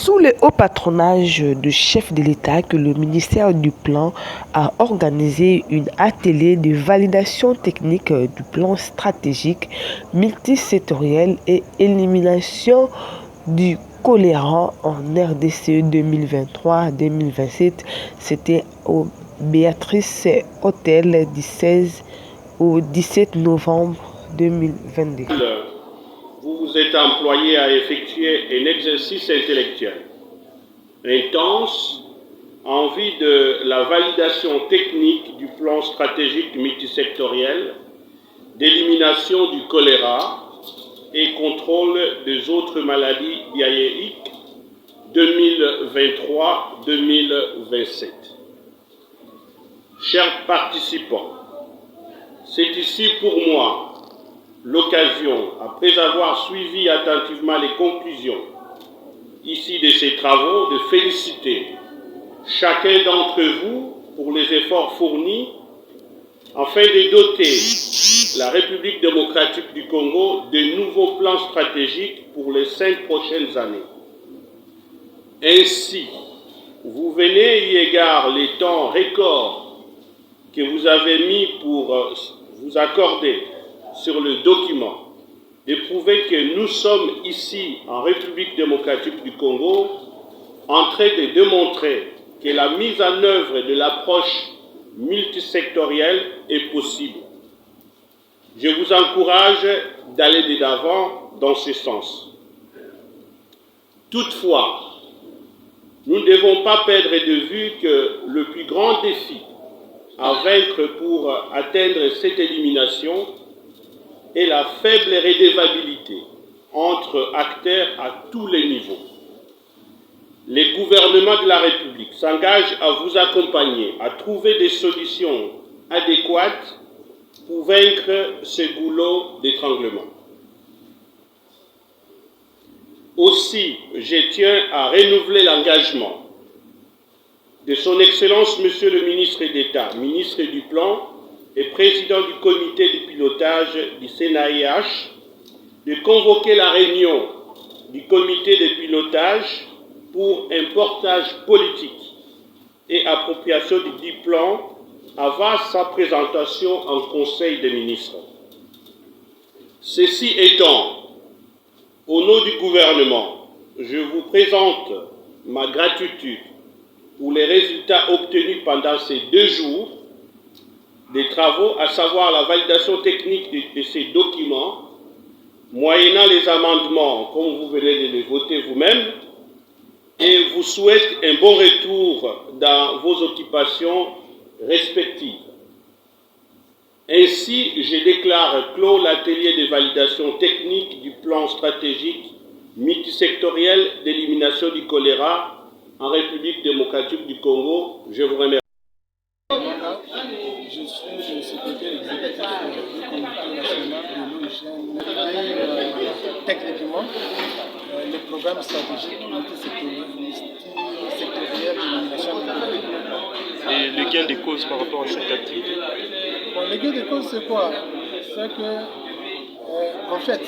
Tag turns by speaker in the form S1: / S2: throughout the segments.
S1: sous le haut patronage du chef de l'État que le ministère du Plan a organisé un atelier de validation technique du plan stratégique multisectoriel et élimination du choléra en RDC 2023-2027. C'était au Béatrice Hôtel du 16 au 17 novembre 2022.
S2: Vous vous êtes employé à effectuer un exercice intellectuel intense en vue de la validation technique du plan stratégique multisectoriel d'élimination du choléra et contrôle des autres maladies diarrhéiques 2023-2027. Chers participants, c'est ici pour moi l'occasion, après avoir suivi attentivement les conclusions ici de ces travaux, de féliciter chacun d'entre vous pour les efforts fournis afin de doter la République démocratique du Congo de nouveaux plans stratégiques pour les 5 prochaines années. Ainsi, vous venez y égard les temps records que vous avez mis pour vous accorder sur le document de prouver que nous sommes ici en République démocratique du Congo en train de démontrer que la mise en œuvre de l'approche multisectorielle est possible. Je vous encourage d'aller de l'avant dans ce sens. Toutefois, nous ne devons pas perdre de vue que le plus grand défi à vaincre pour atteindre cette élimination est la faible redevabilité entre acteurs à tous les niveaux. Les gouvernements de la République s'engagent à vous accompagner, à trouver des solutions adéquates pour vaincre ce goulot d'étranglement. Aussi, je tiens à renouveler l'engagement de son Excellence Monsieur le ministre d'État, ministre du Plan et président du comité de pilotage du CNAIH, de convoquer la réunion du comité de pilotage pour un portage politique et appropriation du dit plan avant sa présentation en Conseil des ministres. Ceci étant, au nom du gouvernement, je vous présente ma gratitude pour les résultats obtenus pendant ces 2 jours des travaux, à savoir la validation technique de ces documents, moyennant les amendements, comme vous venez de les voter vous-même, et vous souhaite un bon retour dans vos occupations respectives. Ainsi, je déclare clos l'atelier de validation technique du plan stratégique multisectoriel d'élimination du choléra en République démocratique du Congo. Je vous remercie.
S3: Je suis le secrétaire exécutif du comité national de l'OIGN. Techniquement, le programme stratégique multisectoriel d'élimination du choléra.
S4: Et le gain de cause par rapport à cette activité?
S3: Bon, le gain de cause, c'est quoi? C'est que, en fait,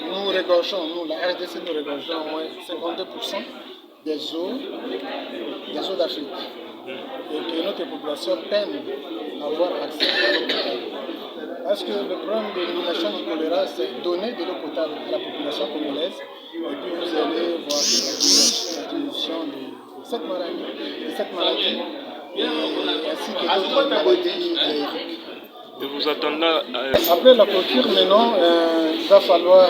S3: nous regorgeons, nous, la RDC, nous regorgeons au moins 52% des eaux d'Afrique. Et que notre population peine à avoir accès à l'eau potable. Parce que le problème de l'élimination du choléra, c'est donner de l'eau potable à la population congolaise. Et puis vous allez voir la diminution de cette maladie, ainsi que d'autres maladies diarrhéiques.
S4: Et vous attendez
S3: Après la clôture, maintenant, il va falloir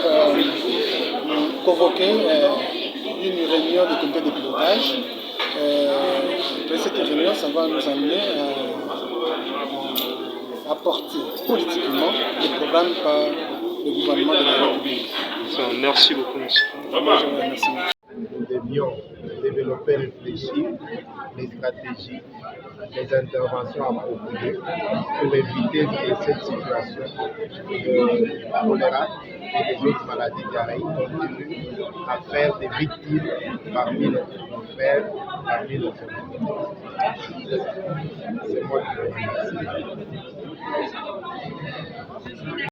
S3: convoquer une réunion du comité de pilotage. Après cette réunion, ça va nous amener à porter politiquement le programme par le gouvernement de la République.
S4: Merci beaucoup, monsieur.
S3: Merci.
S5: Nous devions développer, réfléchir les stratégies, les interventions appropriées pour éviter que cette situation de choléra et des autres maladies diarrhéiques continuent à faire des victimes parmi nos frères, parmi nos familles. C'est moi qui vous remercie.